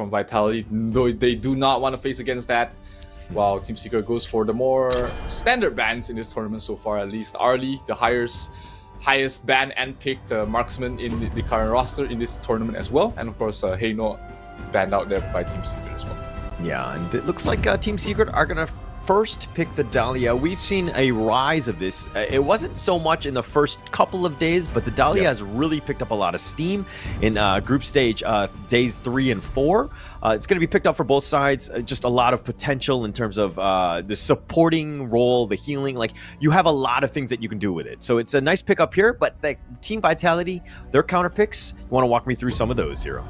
from Vitality, though they do not want to face against that. While Team Secret goes for the more standard bans in this tournament so far, at least. Arlie, the highest ban and picked marksman in the current roster in this tournament as well. And of course, Heino banned out there by Team Secret as well. Yeah, and it looks like Team Secret are going to first pick the Dahlia. We've seen a rise of this. It wasn't so much in the first couple of days, but the Dahlia has really picked up a lot of steam in group stage days 3 and 4. It's going to be picked up for both sides. Just a lot of potential in terms of the supporting role, the healing. Like, you have a lot of things that you can do with it. So it's a nice pickup here, but the Team Vitality, their counter picks, you want to walk me through some of those, Zero?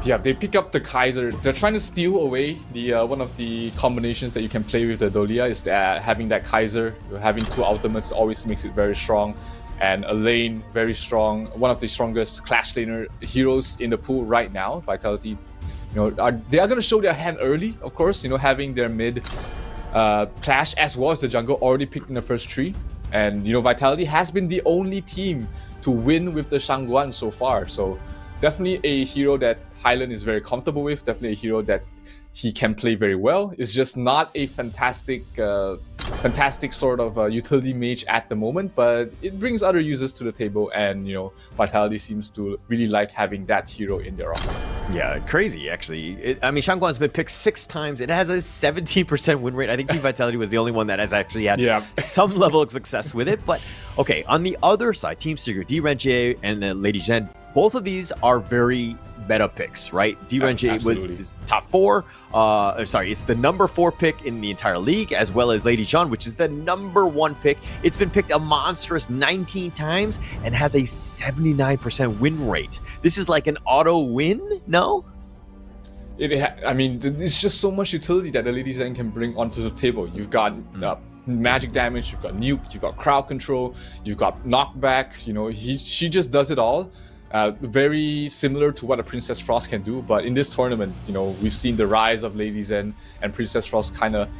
Yeah, they pick up the Kaiser. They're trying to steal away the one of the combinations that you can play with the Dahlia is that having that Kaiser. Having 2 ultimates always makes it very strong. And a lane, very strong. One of the strongest Clash laner heroes in the pool right now. Vitality, they are going to show their hand early, of course, having their mid Clash as well as the jungle already picked in the first 3. And, Vitality has been the only team to win with the Shangguan so far. So definitely a hero that Highland is very comfortable with. Definitely a hero that he can play very well. It's just not a fantastic sort of utility mage at the moment, but it brings other users to the table, and Vitality seems to really like having that hero in their roster. Yeah, crazy actually. Shangguan's been picked 6 times. It has a 17% win rate. I think Team Vitality was the only one that has actually had some level of success with it. But okay, on the other side, Team Secret, D-Renjie and Lady Zhen, both of these are very meta picks, right? D-Renjie is top 4. It's the number 4 pick in the entire league, as well as Lady Zhen, which is the number 1 pick. It's been picked a monstrous 19 times and has a 79% win rate. This is like an auto win, no? It's just so much utility that the Lady Zhen can bring onto the table. You've got magic damage, you've got nuke, you've got crowd control, you've got knockback. She just does it all. Very similar to what a Princess Frost can do, but in this tournament, we've seen the rise of Lady Zhen, and Princess Frost kind of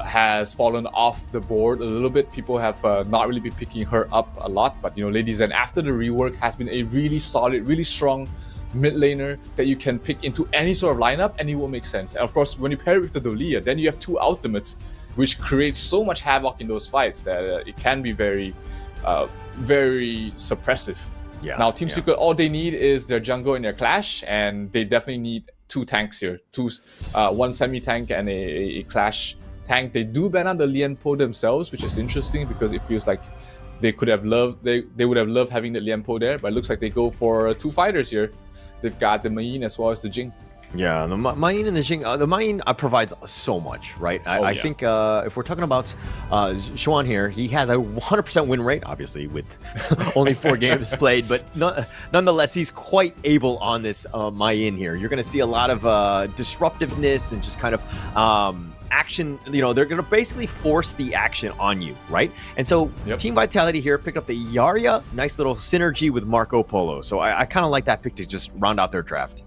has fallen off the board a little bit. People have not really been picking her up a lot, but Lady Zhen, after the rework, has been a really solid, really strong mid laner that you can pick into any sort of lineup and it will make sense. And of course, when you pair it with the Dahlia, then you have 2 ultimates, which creates so much havoc in those fights that it can be very, very suppressive. Yeah, now, Team Secret, all they need is their jungle and their Clash, and they definitely need 2 tanks here. 1 semi-tank and a Clash tank. They do ban out the Lianpo themselves, which is interesting because it feels like they would have loved having the Lianpo there, but it looks like they go for 2 fighters here. They've got the Main as well as the Jing. Yeah, the Main and the Jing. The Main provides so much, right? I think if we're talking about Xuan here, he has a 100% win rate, obviously, with only 4 games played, but nonetheless, he's quite able on this Main here. You're going to see a lot of disruptiveness and just kind of action. They're going to basically force the action on you, right? And so Team Vitality here picked up the Yarya. Nice little synergy with Marco Polo. So I kind of like that pick to just round out their draft.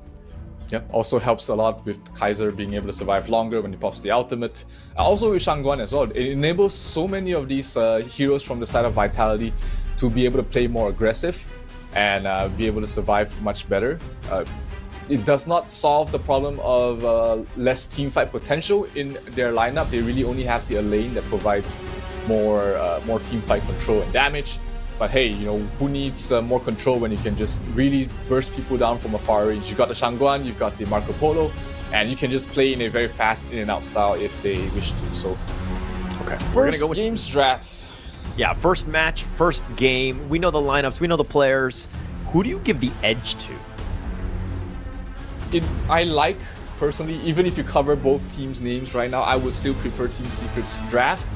Yeah, also helps a lot with Kaiser being able to survive longer when he pops the ultimate. Also with Shangguan as well. It enables so many of these heroes from the side of Vitality to be able to play more aggressive and be able to survive much better. It does not solve the problem of less teamfight potential in their lineup. They really only have the lane that provides more teamfight control and damage. But hey, who needs more control when you can just really burst people down from a far range? You've got the Shangguan, you've got the Marco Polo, and you can just play in a very fast in and out style if they wish to. So, okay, we're gonna go with games draft. Yeah, first match, first game. We know the lineups, we know the players. Who do you give the edge to? I like, personally, even if you cover both teams' names right now, I would still prefer Team Secret's draft.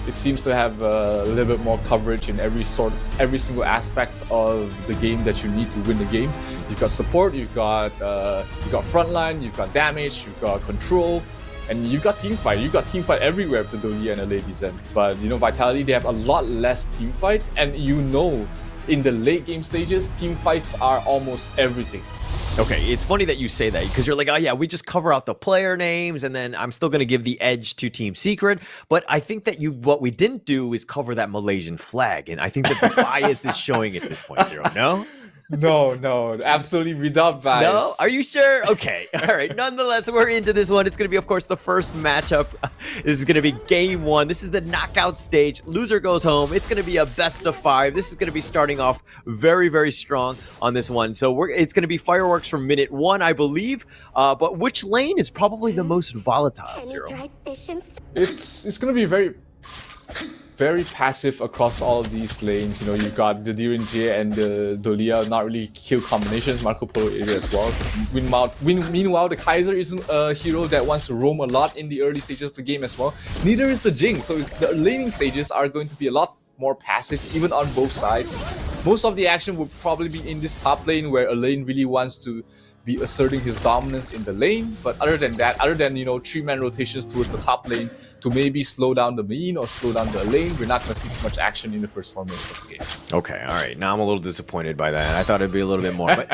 It seems to have a little bit more coverage in every single aspect of the game that you need to win the game. You've got support, you've got frontline, you've got damage, you've got control, and you've got teamfight. You've got teamfight everywhere with the Dahlia and the Lady Zhen. But Vitality, they have a lot less teamfight, and in the late game stages, teamfights are almost everything. Okay, it's funny that you say that because you're like, oh yeah, we just cover out the player names and then I'm still going to give the edge to Team Secret. But I think that what we didn't do is cover that Malaysian flag. And I think that the bias is showing at this point, Zero. No? No, absolutely without bias. No? Are you sure? Okay. All right. Nonetheless, we're into this one. It's going to be, of course, the first matchup. This is going to be game one. This is the knockout stage. Loser goes home. It's going to be a best of 5. This is going to be starting off very, very strong on this one. So it's going to be fireworks from minute 1, I believe. But which lane is probably the most volatile, Zero? It's going to be very passive across all of these lanes. You know, you've got the Dirinjie and the Dolia, not really kill combinations, Marco Polo area as well. Meanwhile, the Kaiser isn't a hero that wants to roam a lot in the early stages of the game as well. Neither is the Jing, so the laning stages are going to be a lot more passive, even on both sides. Most of the action will probably be in this top lane, where a lane really wants to be asserting his dominance in the lane. But other than that, other than, you know, 3-man rotations towards the top lane to maybe slow down the main or slow down the lane, we're not going to see too much action in the first 4 minutes of the game. Okay, all right. Now I'm a little disappointed by that. I thought it'd be a little bit more. But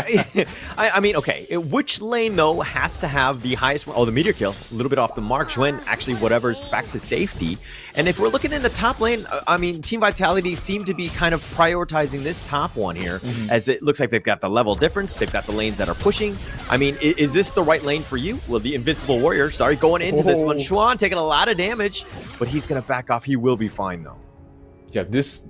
I mean, okay. Which lane, though, has to have the highest... Oh, the meteor kill. A little bit off the mark. Xuen, actually, whatever's back to safety. And if we're looking in the top lane, I mean, Team Vitality seem to be kind of prioritizing this top one here, as it looks like they've got the level difference. They've got the lanes that are pushing. I mean, is this the right lane for you? Well, the Invincible Warrior, going into this one. Xuan taking a lot of damage, but he's going to back off. He will be fine, though. Yeah,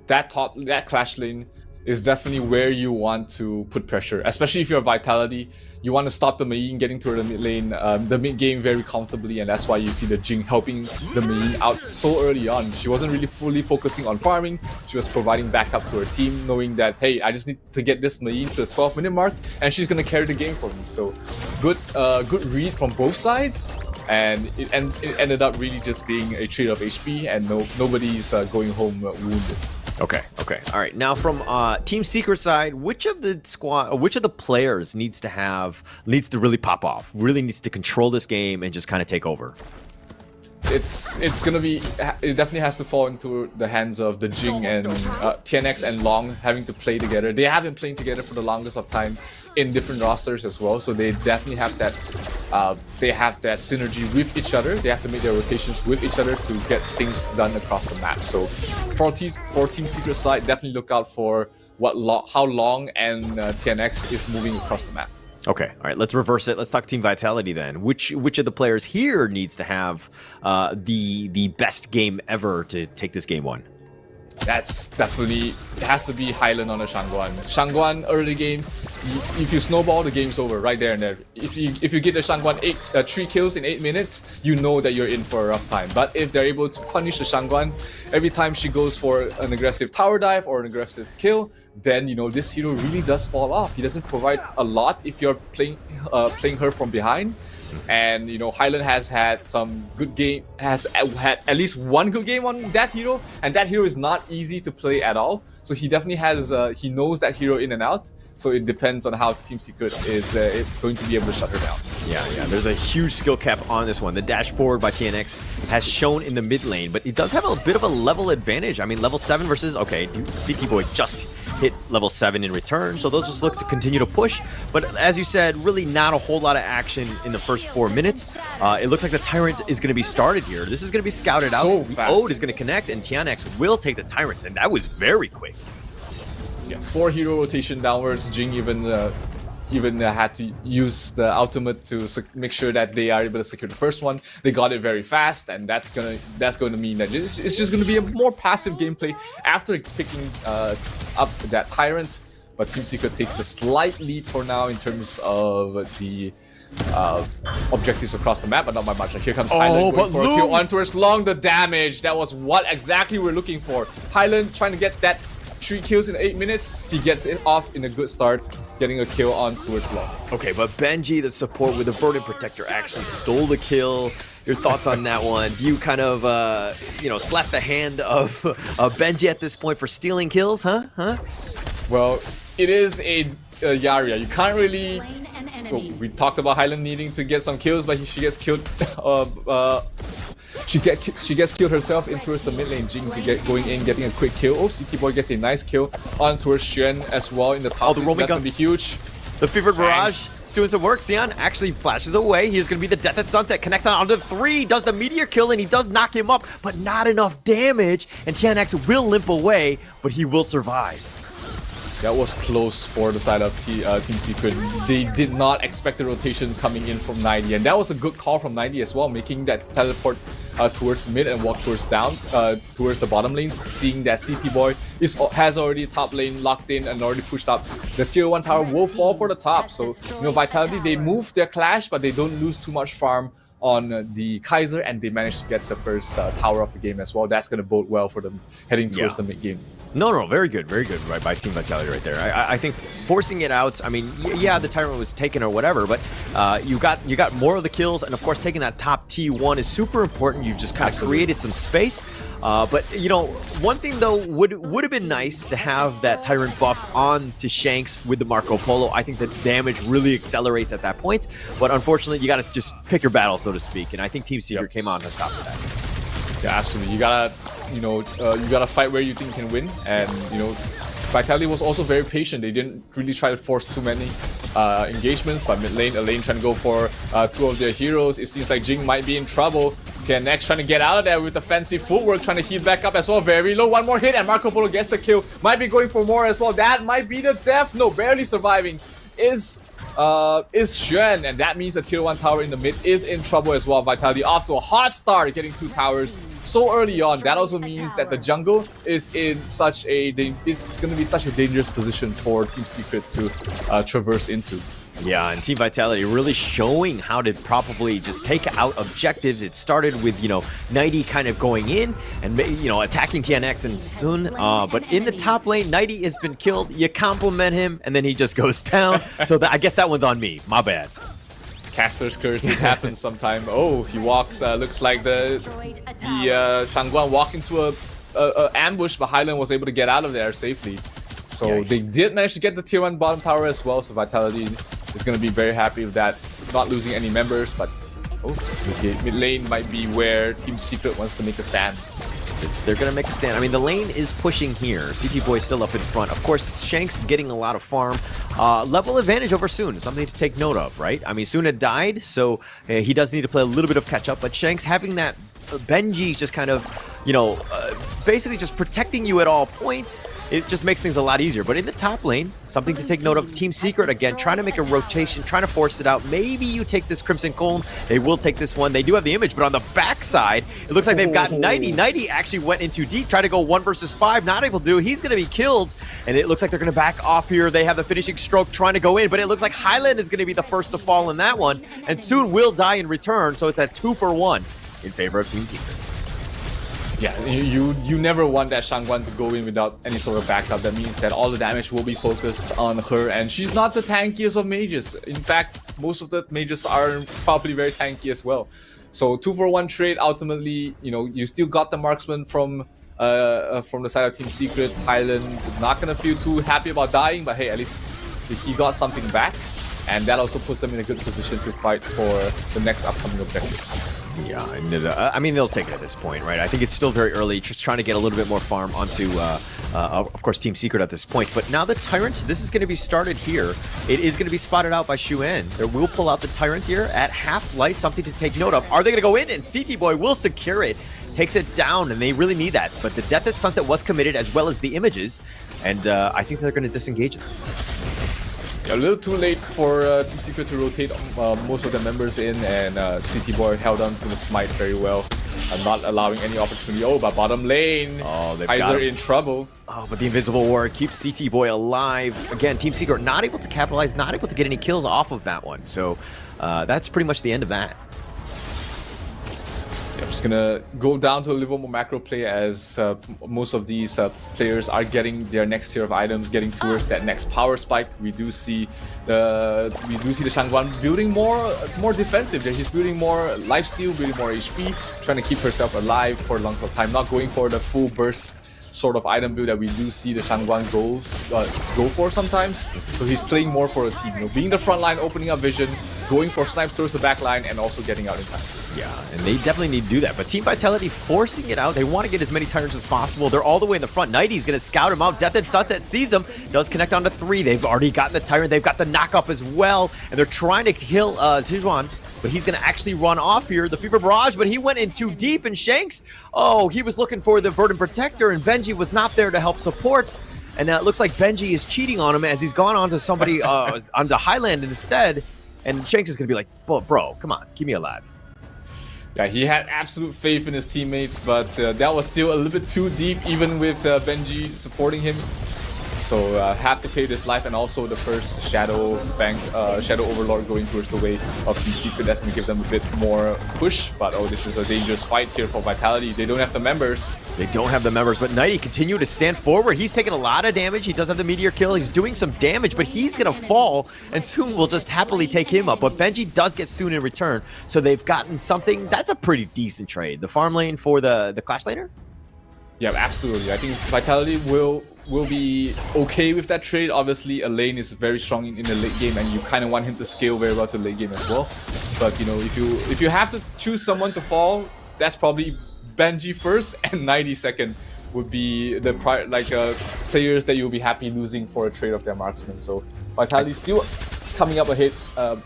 that Clash lane is definitely where you want to put pressure, especially if you're Vitality. You want to stop the Mei getting to the mid lane, the mid game very comfortably, and that's why you see the Jing helping the Mei out so early on. She wasn't really fully focusing on farming. She was providing backup to her team, knowing that, hey, I just need to get this Mei to the 12-minute mark, and she's going to carry the game for me. So good read from both sides. And it ended up really just being a trade of HP, and nobody's going home wounded. Okay. All right. Now from Team Secret side, which of the players needs to really pop off? Really needs to control this game and just kind of take over? It definitely has to fall into the hands of the Jing and TNX and Long having to play together. They have been playing together for the longest of time in different rosters as well, so they definitely have that synergy with each other. They have to make their rotations with each other to get things done across the map. So for Team Secret side, definitely look out for how Long and TNX is moving across the map. Okay, all right, let's reverse it. Let's talk Team Vitality then. Which of the players here needs to have the best game ever to take this game 1? That's definitely, it has to be Highland on a Shangguan. Shangguan early game, if you snowball, the game's over right there and there. If you get the Shangguan 3 kills in 8 minutes, you know that you're in for a rough time. But if they're able to punish the Shangguan every time she goes for an aggressive tower dive or an aggressive kill, then, you know, this hero really does fall off. He doesn't provide a lot if you're playing her from behind. And, you know, Highland has had some good game, has had at least one good game on that hero, and that hero is not easy to play at all. So he definitely has, he knows that hero in and out. So it depends on how Team Secret is going to be able to shut her down. Yeah. There's a huge skill cap on this one. The dash forward by TNX has shown in the mid lane, but it does have a bit of a level advantage. I mean, level 7 versus, okay, CT Boy just hit level 7 in return, so they'll just look to continue to push. But as you said, really not a whole lot of action in the first 4 minutes. It looks like the Tyrant is going to be started here. This is going to be scouted out. So the Ode is going to connect, and TNX will take the Tyrant, and that was very quick. Yeah, 4 hero rotation downwards. Jing even had to use the ultimate to make sure that they are able to secure the first one. They got it very fast, and that's going to mean that it's just going to be a more passive gameplay after picking up that Tyrant. But Team Secret takes a slight lead for now in terms of the objectives across the map, but not by much. Like, here comes Highland going for a kill on towards Long. The damage, that was what exactly we're looking for. Highland trying to get that 3 kills in 8 minutes. He gets it off in a good start, getting a kill on towards Long. Okay, but Benji, the support with the Verdant Protector, actually stole the kill. Your thoughts on that one? Do you kind of, slap the hand of Benji at this point for stealing kills, huh? Well, it is a Yaria. You can't really... we talked about Highland needing to get some kills, but she gets killed. She gets killed herself in towards the mid lane. Jing to going in, getting a quick kill. Oh, CT Boy gets a nice kill on towards Xuan as well in the top. The roaming that's gonna be huge. The Fevered Barrage is doing some work. Xian actually flashes away. He is going to be the Death at Sunset. Connects on onto the 3. Does the meteor kill, and he does knock him up, but not enough damage. And TNX will limp away, but he will survive. That was close for the side of Team Secret. They did not expect the rotation coming in from 90, and that was a good call from 90 as well, making that teleport towards mid and walk towards down, towards the bottom lanes, seeing that CT Boy has already top lane locked in and already pushed up. The tier 1 tower will fall for the top, so Vitality, they move their clash, but they don't lose too much farm on the Kaiser, and they managed to get the first tower of the game as well. That's going to bode well for them heading towards the mid game. No, very good, right by Team Vitality right there. I think forcing it out. I mean, yeah, the Tyrant was taken or whatever, but you got more of the kills, and of course, taking that top T1 is super important. You've just kind of created some space. But one thing though would have been nice to have that Tyrant buff on to Shanks with the Marco Polo. I think the damage really accelerates at that point. But unfortunately, you got to just pick your battle, so to speak. And I think Team Secret came on top of that. Yeah, absolutely. You gotta, you gotta fight where you think you can win, and Vitality was also very patient. They didn't really try to force too many engagements, but mid lane, Elaine trying to go for 2 of their heroes. It seems like Jing might be in trouble. TNX trying to get out of there with the fancy footwork, trying to heal back up as well. Very low, one more hit, and Marco Polo gets the kill. Might be going for more as well. That might be the death. No, barely surviving is Xuan, and that means the tier 1 tower in the mid is in trouble as well. Vitality off to a hot start, getting 2 towers so early on. That also means that the jungle is in such a it's going to be such a dangerous position for Team Secret to traverse into. Yeah, and Team Vitality really showing how to probably just take out objectives. It started with, 90 kind of going in and, attacking TNX and Sun. But in the top lane, 90 has been killed. You compliment him, and then he just goes down. So I guess that one's on me. My bad. Caster's curse, it happens sometime. Oh, he walks, looks like the Shangguan walks into a ambush, but Highland was able to get out of there safely. So they did manage to get the tier 1 bottom tower as well, so Vitality is going to be very happy with that, not losing any members, but mid lane might be where Team Secret wants to make a stand. They're going to make a stand. I mean, the lane is pushing here. CT Boy still up in front. Of course, Shanks getting a lot of farm. Level advantage over Sun, something to take note of, right? I mean, Sun had died, so he does need to play a little bit of catch-up, but Shanks having that Benji just kind of, basically just protecting you at all points, it just makes things a lot easier. But in the top lane, something to take note of, Team Secret, again, trying to make a rotation, trying to force it out. Maybe you take this Crimson Cone. They will take this one. They do have the image, but on the backside, it looks like they've got 90. 90 actually went in too deep, tried to go 1 versus 5, not able to do it. He's going to be killed, and it looks like they're going to back off here. They have the finishing stroke trying to go in, but it looks like Highland is going to be the first to fall in that one, and soon will die in return, so it's a 2-for-1 in favor of Team Secret. Yeah, you never want that Shangguan to go in without any sort of backup. That means that all the damage will be focused on her, and she's not the tankiest of mages. In fact, most of the mages are probably very tanky as well. So 2-for-1 trade, ultimately, you still got the marksman from the side of Team Secret. Highland not gonna feel too happy about dying, but hey, at least he got something back, and that also puts them in a good position to fight for the next upcoming objectives. Yeah, I mean, they'll take it at this point, right? I think it's still very early, just trying to get a little bit more farm onto, of course, Team Secret at this point. But now the Tyrant, this is going to be started here. It is going to be spotted out by Xuan. They will pull out the Tyrant here at half-life, something to take note of. Are they going to go in? And CT Boy will secure it, takes it down, and they really need that. But the Death at Sunset was committed, as well as the images, and I think they're going to disengage at this point. A little too late for Team Secret to rotate most of the members in, and CT Boy held on to the smite very well, not allowing any opportunity. Oh, but bottom lane, Kaiser in trouble. Oh, but the Invincible War keeps CT Boy alive. Again, Team Secret not able to capitalize, not able to get any kills off of that one. So that's pretty much the end of that. I'm just gonna go down to a little more macro play, as most of these players are getting their next tier of items, getting towards that next power spike. We do see the Shangguan building more defensive. He's building more lifesteal, building more HP, trying to keep herself alive for a long time, not going for the full burst sort of item build that we do see the Shangguan go for sometimes. So he's playing more for a team, being the front line, opening up vision, going for snipes towards the back line, and also getting out in time. Yeah, and they definitely need to do that. But Team Vitality forcing it out. They want to get as many Tyrants as possible. They're all the way in the front. 90's going to scout him out. Death and Sunset sees him. Does connect onto 3. They've already gotten the Tyrant. They've got the knock-up as well. And they're trying to kill Zhijuan. But he's going to actually run off here. The Fever Barrage, but he went in too deep. And Shanks, he was looking for the Verdant Protector. And Benji was not there to help support. And it looks like Benji is cheating on him as he's gone on to somebody onto Highland instead. And Shanks is going to be like, bro, come on, keep me alive. Yeah, he had absolute faith in his teammates, but that was still a little bit too deep, even with Benji supporting him. So have to pay this life, and also the first Shadow Overlord going towards the way of Team Secret. That's going to give them a bit more push. But oh, this is a dangerous fight here for Vitality. They don't have the members. They don't have the members, but Nighty continue to stand forward. He's taking a lot of damage. He does have the meteor kill. He's doing some damage, but he's going to fall, and Soon will just happily take him up. But Benji does get Soon in return, so they've gotten something. That's a pretty decent trade. The farm lane for the Clash laner? Yeah, absolutely. I think Vitality will be okay with that trade. Obviously, a lane is very strong in the late game, and you kind of want him to scale very well to late game as well. But you know, if you have to choose someone to fall, that's probably Benji first, and 90 second would be the players that you'll be happy losing for a trade of their marksman. So Vitality still coming up ahead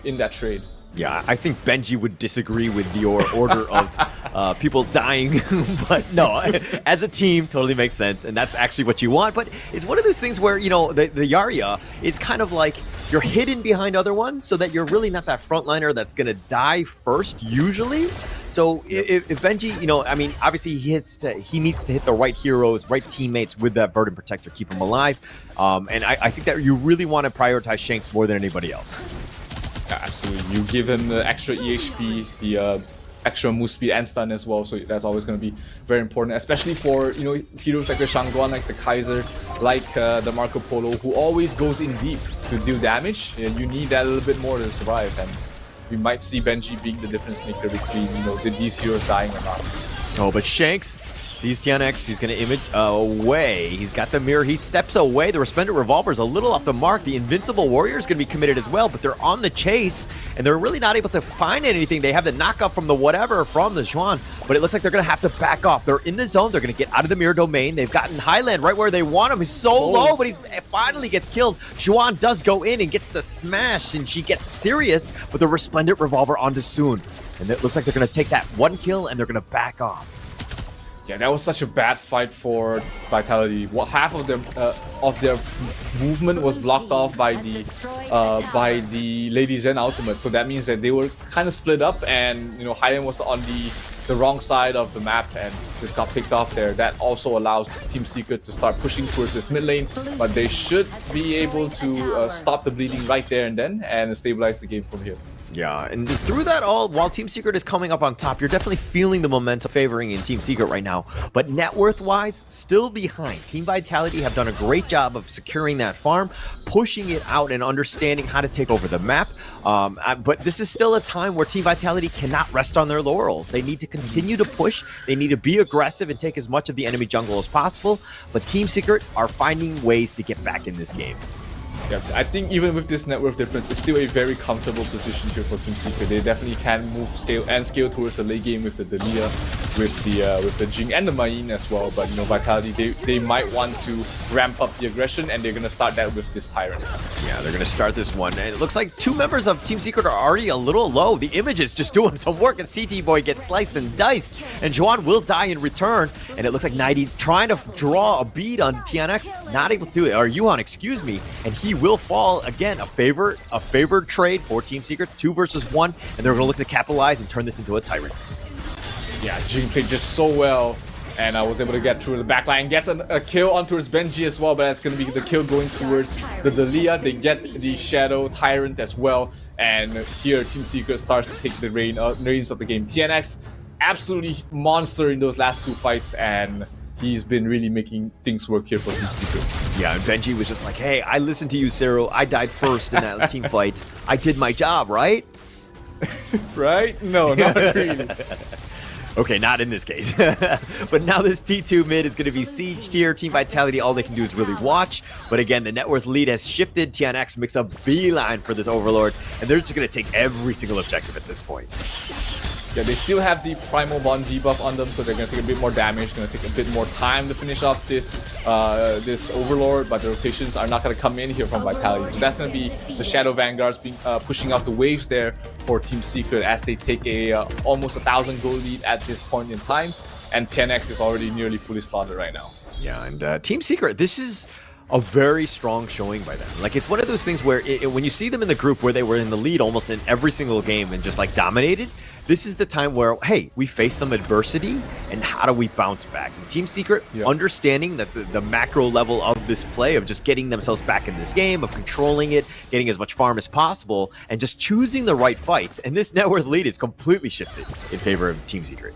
in that trade. Yeah, I think Benji would disagree with your order of people dying, but no, as a team, totally makes sense, and that's actually what you want. But it's one of those things where, you know, the Yarya is kind of like you're hidden behind other ones, so that you're really not that frontliner that's gonna die first usually. So if Benji, you know, I mean, obviously he needs to hit the right heroes, right teammates with that Verdant Protector, keep him alive, and I think that you really want to prioritize Shanks more than anybody else. Absolutely. You give him the extra EHP, the extra move speed and stun as well, so that's always going to be very important, especially for, you know, heroes like the Shangguan, like the Kaiser, like the Marco Polo, who always goes in deep to deal damage. You need that a little bit more to survive, and we might see Benji being the difference maker between, you know, these heroes dying or not. Oh, but Shanks sees TNX. He's going to image away. He's got the mirror. He steps away. The Resplendent Revolver is a little off the mark. The Invincible Warrior is going to be committed as well, but they're on the chase, and they're really not able to find anything. They have the knockup from the whatever from the Xuan, but it looks like they're going to have to back off. They're in the zone. They're going to get out of the mirror domain. They've gotten Highland right where they want him. He's so low, but he finally gets killed. Xuan does go in and gets the smash, and she gets serious with the Resplendent Revolver onto Soon. And it looks like they're going to take that one kill, and they're going to back off. Yeah, that was such a bad fight for Vitality. Half of their movement was blocked off by the Lady Zen ultimate. So that means that they were kind of split up, and you know, Highland was on the wrong side of the map and just got picked off there. That also allows Team Secret to start pushing towards this mid lane, but they should be able to stop the bleeding right there and then and stabilize the game from here. Yeah, and through that all, while Team Secret is coming up on top, you're definitely feeling the momentum favoring in Team Secret right now. But net worth-wise, still behind. Team Vitality have done a great job of securing that farm, pushing it out and understanding how to take over the map. But this is still a time where Team Vitality cannot rest on their laurels. They need to continue to push. They need to be aggressive and take as much of the enemy jungle as possible. But Team Secret are finding ways to get back in this game. Yeah, I think even with this network difference, it's still a very comfortable position here for Team Secret. They definitely can scale towards the late game with the Delia, with the Jing and the Main as well. But you know, Vitality, they might want to ramp up the aggression, and they're gonna start that with this Tyrant. Yeah, they're gonna start this one, and it looks like two members of Team Secret are already a little low. The Image is just doing some work, and CT Boy gets sliced and diced, and Juan will die in return. And it looks like Nighty's trying to draw a bead on TNX, not able to, or Yuhan, excuse me, and he will fall again. A favored trade for Team Secret, 2 versus 1, and they're gonna look to capitalize and turn this into a Tyrant. Yeah, Jing played just so well, and I was able to get through the backline. Gets a kill onto his Benji as well, but that's gonna be the kill going towards the Delia. They get the Shadow Tyrant as well, and here Team Secret starts to take the reins of the game. TNX, absolutely monster in those last 2 fights, and he's been really making things work here for Team Secret. Yeah, and Benji was just like, hey, I listened to you, Cyril. I died first in that team fight. I did my job, right? Right? No, not really. Okay, not in this case. But now this T2 mid is going to be sieged here. Team Vitality, all they can do is really watch. But again, the net worth lead has shifted. TNX makes a beeline for this Overlord, and they're just going to take every single objective at this point. Yeah, they still have the Primal Bond debuff on them, so they're going to take a bit more damage, going to take a bit more time to finish off this this Overlord, but the rotations are not going to come in here from Vitality. So that's going to be the Shadow Vanguards being pushing out the waves there for Team Secret as they take a almost 1,000 gold lead at this point in time, and 10x is already nearly fully slaughtered right now. Yeah, and Team Secret, this is a very strong showing by them. Like, it's one of those things where when you see them in the group where they were in the lead almost in every single game and just like dominated, this is the time where, hey, we face some adversity, and how do we bounce back? And Team Secret, understanding that the macro level of this play, of just getting themselves back in this game, of controlling it, getting as much farm as possible, and just choosing the right fights. And this net worth lead is completely shifted in favor of Team Secret.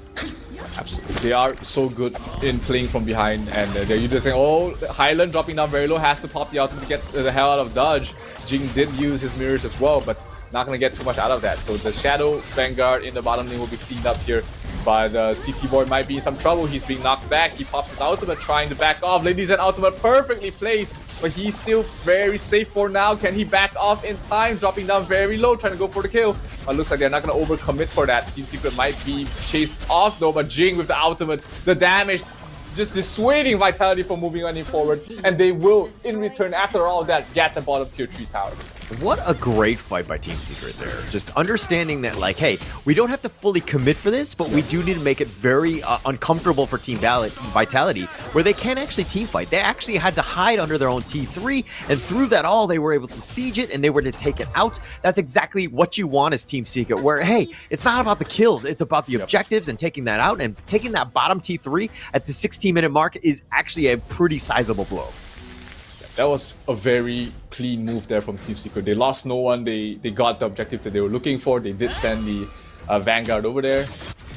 Absolutely. They are so good in playing from behind, and they're just saying, oh, Highland dropping down very low, has to pop the ultimate to get the hell out of dodge. Jing did use his mirrors as well, but not going to get too much out of that. So the Shadow Vanguard in the bottom lane will be cleaned up here, but CT Boy might be in some trouble. He's being knocked back. He pops his ultimate, trying to back off. Ladies and ultimate perfectly placed, but he's still very safe for now. Can he back off in time? Dropping down very low, trying to go for the kill. But looks like they're not going to overcommit for that. Team Secret might be chased off though, but Jing with the ultimate, the damage, just dissuading Vitality from moving any forward, and they will, in return, after all that, get the bottom tier 3 tower. What a great fight by Team Secret there. Just understanding that, like, hey, we don't have to fully commit for this, but we do need to make it very uncomfortable for Team Vitality, where they can't actually team fight. They actually had to hide under their own T3, and through that all, they were able to siege it, and they were to take it out. That's exactly what you want as Team Secret, where, hey, it's not about the kills, it's about the objectives and taking that out, and taking that bottom T3 at the 16-minute mark is actually a pretty sizable blow. That was a very clean move there from Team Secret. They lost no one. They got the objective that they were looking for. They did send the Vanguard over there,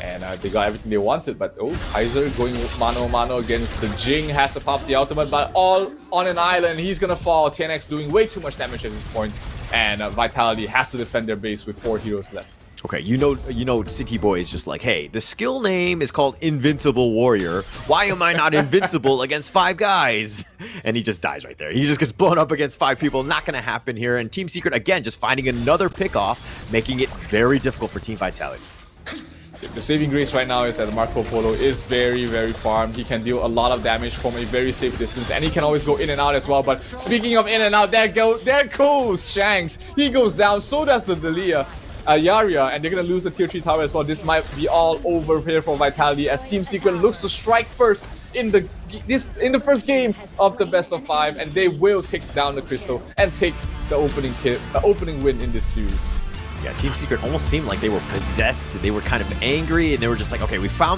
and they got everything they wanted. But oh, Kaiser going mano-a-mano against the Jing, has to pop the ultimate, but all on an island. He's gonna fall. TNX doing way too much damage at this point, and Vitality has to defend their base with 4 heroes left. Okay, you know, City Boy is just like, hey, the skill name is called Invincible Warrior. Why am I not invincible against 5 guys? And he just dies right there. He just gets blown up against 5 people. Not going to happen here. And Team Secret, again, just finding another pick-off, making it very difficult for Team Vitality. The saving grace right now is that Marco Polo is very, very farmed. He can deal a lot of damage from a very safe distance, and he can always go in and out as well. But speaking of in and out, there goes Shanks. He goes down, so does the Delia. Yaria, and they're gonna lose the tier 3 tower as well. This might be all over here for Vitality, as Team Secret looks to strike first in the first game of the best of 5, and they will take down the Crystal and take the opening win in this series. Yeah, Team Secret almost seemed like they were possessed. They were kind of angry, and they were just like, okay, we found the